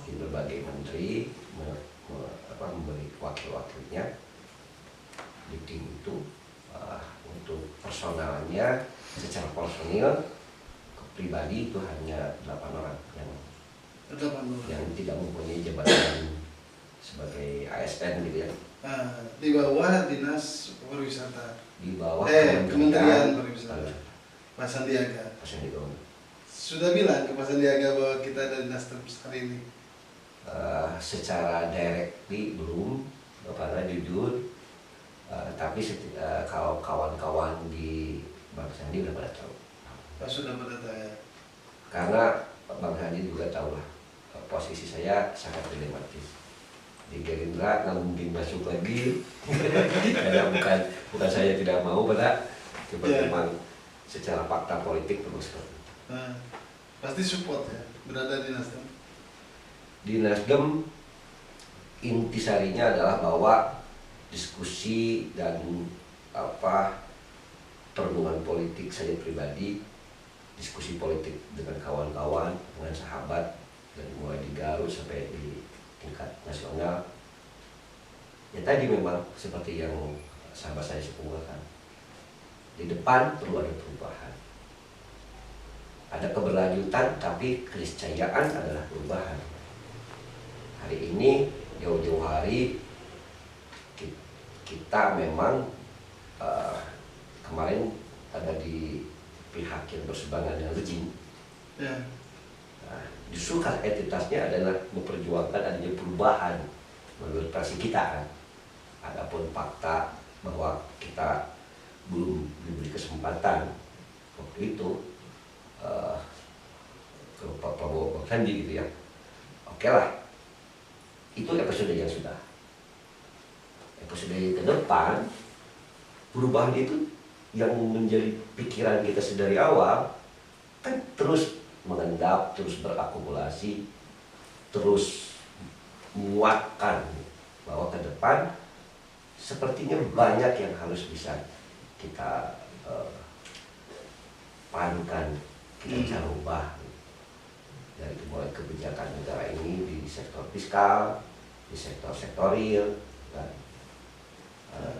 di berbagai menteri memberi wakil-wakilnya di tim itu. Untuk personalnya secara personil pribadi itu hanya 8 orang yang 8 tidak mempunyai jabatan sebagai ASN gitu ya, di bawah dinas pariwisata, di bawah Kementerian Pariwisata, Pak Sandiaga. Sudah bilang ke Pak Sandiaga bahwa kita ada dinas hari ini. Secara directly belum, karena jujur, tapi kalau kawan-kawan di Bang Sandi udah pada tahu. Sudah pada tahu ya. Karena Bang Sandi juga tahu lah, posisi saya sangat dilematis. Di Gerindra nggak mungkin masuk lagi, karena bukan saya tidak mau, pada cuma memang secara fakta politik perlu seperti itu. Pasti support ya, berada di Nasdem. Di Nasdem intisarinya adalah bahwa diskusi dan perenungan politik saya pribadi, diskusi politik dengan kawan-kawan, dengan sahabat, dari mulai di Garut sampai di tingkat nasional, ya tadi memang seperti yang sahabat saya sepunggakan, di depan perlu ada perubahan, ada keberlanjutan, tapi keniscayaan adalah perubahan. Hari ini jauh-jauh hari kita memang kemarin ada di pihak yang berseberangan dengan rezim. Justru entitasnya adalah memperjuangkan adanya perubahan menurut versi kita kan. Adapun fakta bahwa kita belum diberi kesempatan waktu itu ke Pak Prabowo Bang Sandi gitu ya. Oke lah, itu episode yang sudah. Episode yang ke depan, perubahan itu yang menjadi pikiran kita sedari awal kan terus mengendap, terus berakumulasi, terus menguatkan bahwa ke depan sepertinya banyak yang harus bisa kita padukan, kita bisa ubah dari mulai kebijakan negara ini di sektor fiskal, di sektor real, dan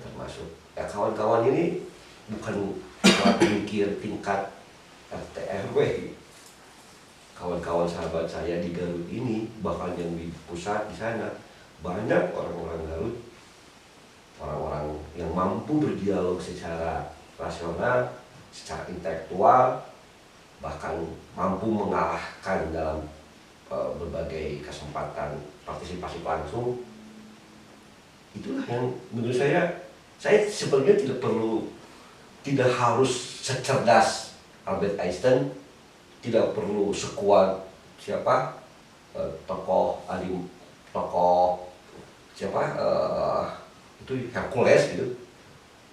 termasuk kawan-kawan ini bukan pemikir tingkat RT RW. Kawan-kawan sahabat saya di Garut ini, bahkan yang di pusat di sana, banyak orang-orang Garut, orang-orang yang mampu berdialog secara rasional, secara intelektual, bahkan mampu mengalahkan dalam berbagai kesempatan partisipasi langsung. Itulah yang menurut saya sebenarnya tidak harus secerdas Albert Einstein, tidak perlu sekuat tokoh itu Hercules gitu.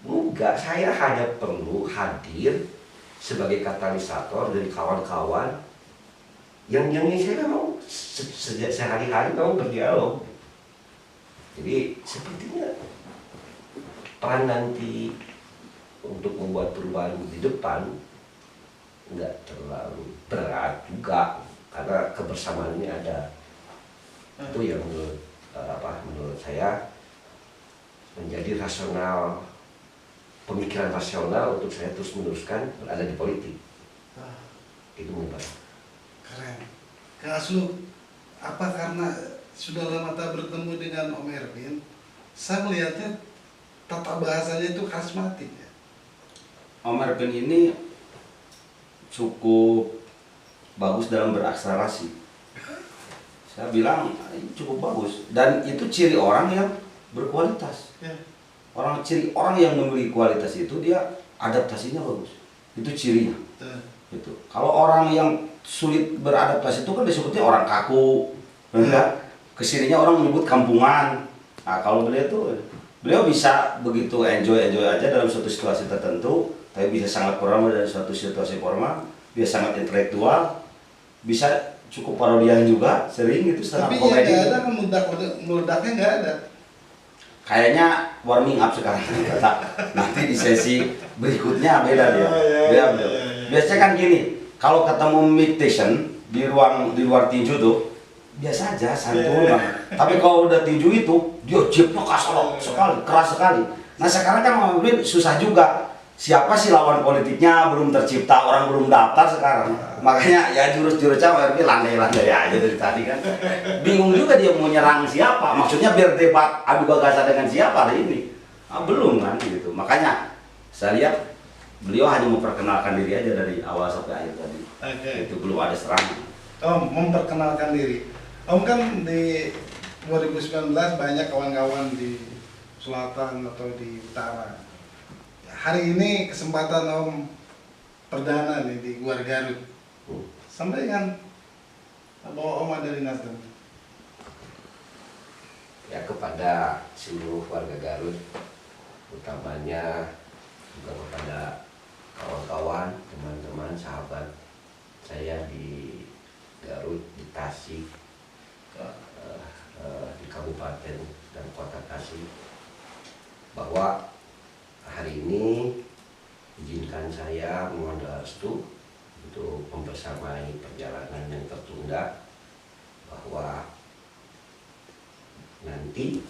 Enggak, saya hanya perlu hadir sebagai katalisator dari kawan-kawan yang saya mau sehari-hari mau berdialog. Jadi sepertinya peran nanti untuk membuat perubahan di depan nggak terlalu berat juga, karena kebersamaan ini ada. Itu yang menurut saya menjadi rasional, pemikiran rasional untuk saya terus meneruskan berada di politik. Itu menurut saya. Keren. Kak Aslu, apa karena sudah lama tak bertemu dengan Om Erwin, saya melihatnya tata bahasanya itu karismatik ya. Om Erwin ini cukup bagus dalam berakselerasi. Saya bilang ini cukup bagus, dan itu ciri orang yang berkualitas. Ciri orang yang memiliki kualitas itu dia adaptasinya bagus. Itu cirinya. Gitu. Kalau orang yang sulit beradaptasi itu kan disebutnya orang kaku, enggak? Kesininya orang menyebut kampungan. Nah, kalau beliau bisa begitu enjoy aja dalam suatu situasi tertentu, tapi bisa sangat formal dalam suatu situasi formal, bisa sangat intelektual, bisa cukup parodian juga, sering itu stand up komedi. Tapi yang nggak ada, meledaknya nggak ada. Kayaknya warming up sekarang. Nanti di sesi berikutnya beda dia. Biasanya kan gini, kalau ketemu Mick Tyson di luar tinju tuh biasa aja, santun banget. Tapi kalau udah tinju itu dia jebnya kasar sekali, keras sekali. Nah sekarang kan Om Erwin susah juga. siapa sih lawan politiknya, belum tercipta, orang belum daftar sekarang. Makanya ya jurus-jurusnya OMRP landai-landai aja dari tadi kan. Bingung juga dia mau nyerang siapa, maksudnya biar debat adu gagasan dengan siapa hari ini. Belum kan gitu. Makanya saya lihat beliau hanya memperkenalkan diri aja dari awal sampai akhir tadi. Itu belum ada serangan. Om memperkenalkan diri. Om kan di 2019 banyak kawan-kawan di selatan atau di utara. Hari ini kesempatan Om perdana nih di Guar Garut. Sampaikan bahwa Om ada di Nasdem. Ya, kepada seluruh warga Garut, utamanya juga kepada kawan-kawan, teman-teman, sahabat saya di Garut, di Tasik, di Kabupaten dan Kota Tasik, bahwa hari ini izinkan saya mohon doa restu untuk membersamai perjalanan yang tertunda, bahwa nanti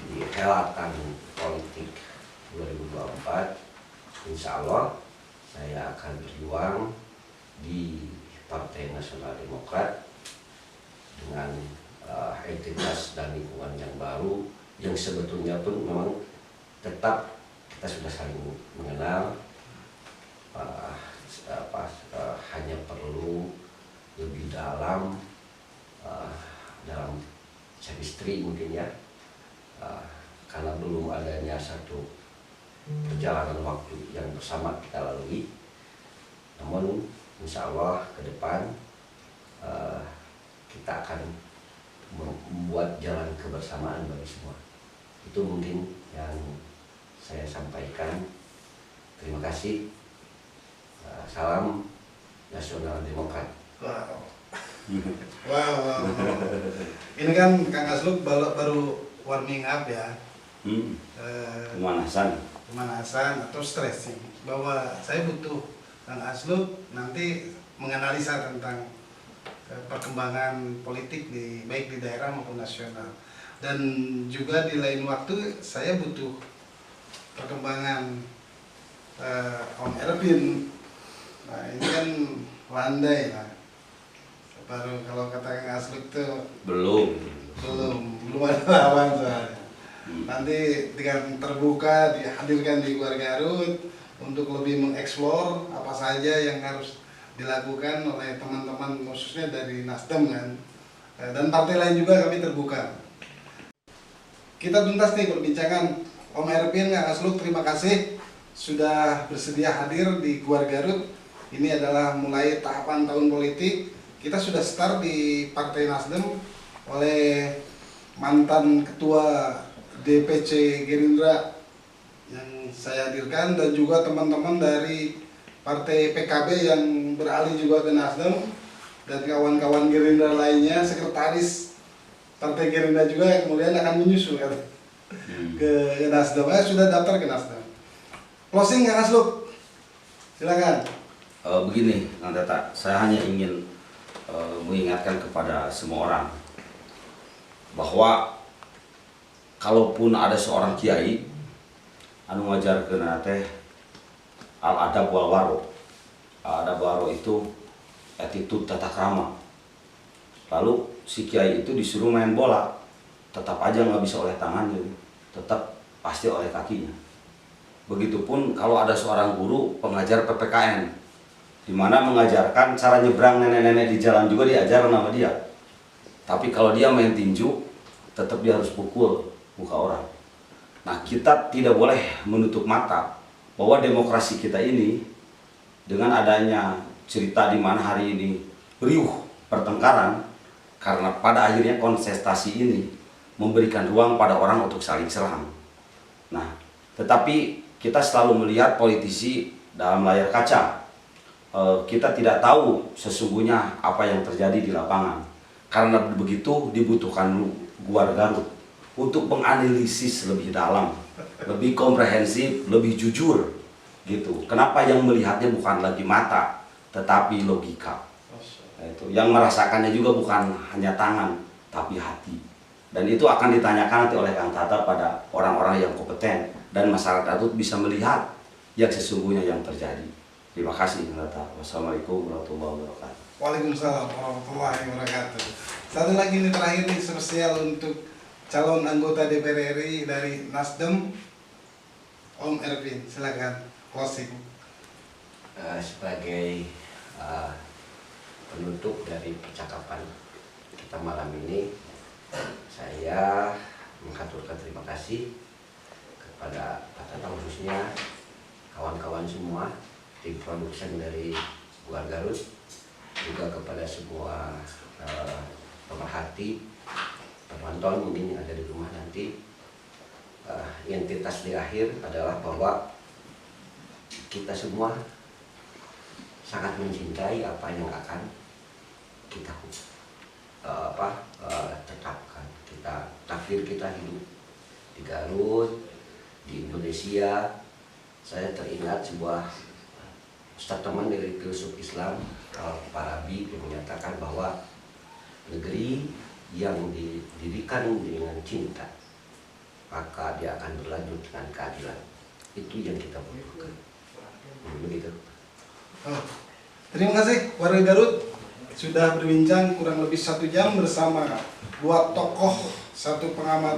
di helatan politik 2024 insya Allah saya akan berjuang di Partai Nasional Demokrat dengan entitas dan lingkungan yang baru, yang sebetulnya pun memang tetap kita sudah saling mengenal, hanya perlu lebih dalam dalam chemistry mungkin ya, karena belum adanya satu perjalanan waktu yang bersama kita lalui. Namun insya Allah ke depan kita akan membuat jalan kebersamaan bagi semua. Itu mungkin yang saya sampaikan. Terima kasih. Salam Nasional Demokrat. Wow. Wow. Ini kan Kang Asluk baru warming up ya. Pemanasan atau stretching. Bahwa saya butuh Kang Asluk nanti menganalisa tentang perkembangan politik baik di daerah maupun nasional. Dan juga di lain waktu saya butuh perkembangan Om Erwin. Nah ini kan landai lah. Baru kalau kata Kang Asluk tuh belum ada lawan soalnya. Nanti dengan terbuka dihadirkan di Guar Garut untuk lebih mengeksplor apa saja yang harus dilakukan oleh teman-teman khususnya dari Nasdem kan, dan partai lain juga kami terbuka. Kita tuntas nih perbincangan. Om Erwin, Kang Asluk, terima kasih sudah bersedia hadir di Guar Garut. Ini adalah mulai tahapan tahun politik. Kita sudah start di Partai Nasdem oleh mantan ketua DPC Gerindra yang saya hadirkan, dan juga teman-teman dari Partai PKB yang beralih juga ke Nasdem, dan kawan-kawan Gerindra lainnya, sekretaris Partai Gerindra juga yang kemudian akan menyusul kan, ke Nasdem. Sudah daftar ke Nasdem. Closing Kang Asluk, silakan. Begini, Kang Tata, saya hanya ingin mengingatkan kepada semua orang bahwa kalaupun ada seorang kiai anu ngajarkeun teh al adab wal waro. Al adab waro itu attitude tata krama. Lalu si kiai itu disuruh main bola, tetap aja nggak bisa oleh tangannya, tetap pasti oleh kakinya. Begitupun kalau ada seorang guru pengajar PPKN, di mana mengajarkan cara nyebrang nenek-nenek di jalan juga diajar sama dia. Tapi kalau dia main tinju, tetap dia harus pukul muka orang. Nah, kita tidak boleh menutup mata bahwa demokrasi kita ini dengan adanya cerita di mana hari ini riuh pertengkaran, karena pada akhirnya kontestasi ini memberikan ruang pada orang untuk saling serang. Nah, tetapi kita selalu melihat politisi dalam layar kaca. Kita tidak tahu sesungguhnya apa yang terjadi di lapangan. Karena begitu dibutuhkan Guar Garut untuk menganalisis lebih dalam, lebih komprehensif, lebih jujur gitu. Kenapa yang melihatnya bukan lagi mata, tetapi logika. Itu yang merasakannya juga bukan hanya tangan, tapi hati. Dan itu akan ditanyakan nanti oleh Kang Tata pada orang-orang yang kompeten, dan masyarakat itu bisa melihat yang sesungguhnya yang terjadi. Terima kasih. Wassalamualaikum warahmatullahi wabarakatuh. Waalaikumsalam warahmatullahi wabarakatuh. Satu lagi nih terakhir nih spesial untuk calon anggota DPR RI dari Nasdem, Om Erwin, silakan closing. Sebagai penutup dari percakapan kita malam ini, saya mengaturkan terima kasih kepada Pak Tatang, khususnya kawan-kawan semua tim production dari Guar Garut, juga kepada semua pemerhati, penonton mungkin yang ada di rumah nanti. Entitas di akhir adalah bahwa kita semua sangat mencintai apa yang akan kita tetapkan. Takdir kita hidup di Garut, di Indonesia. Saya teringat sebuah statement dari filsuf Islam Al-Farabi yang menyatakan bahwa negeri yang didirikan dengan cinta, maka dia akan berlanjut dengan keadilan. Itu yang kita butuhkan. Begitu. Terima kasih warga Garut sudah berbincang kurang lebih 1 jam bersama 2 tokoh, 1 pengamat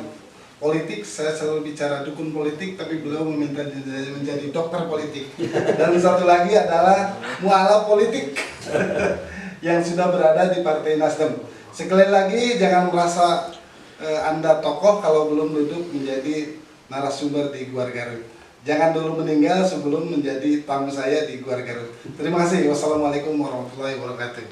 politik. Saya selalu bicara dukun politik, tapi beliau meminta menjadi dokter politik. Dan 1 lagi adalah mualaf politik yang sudah berada di Partai Nasdem. Sekali lagi jangan merasa Anda tokoh kalau belum duduk menjadi narasumber di Guar Garut. Jangan dulu meninggal sebelum menjadi tamu saya di Guar Garut. Terima kasih. Wassalamualaikum warahmatullahi wabarakatuh.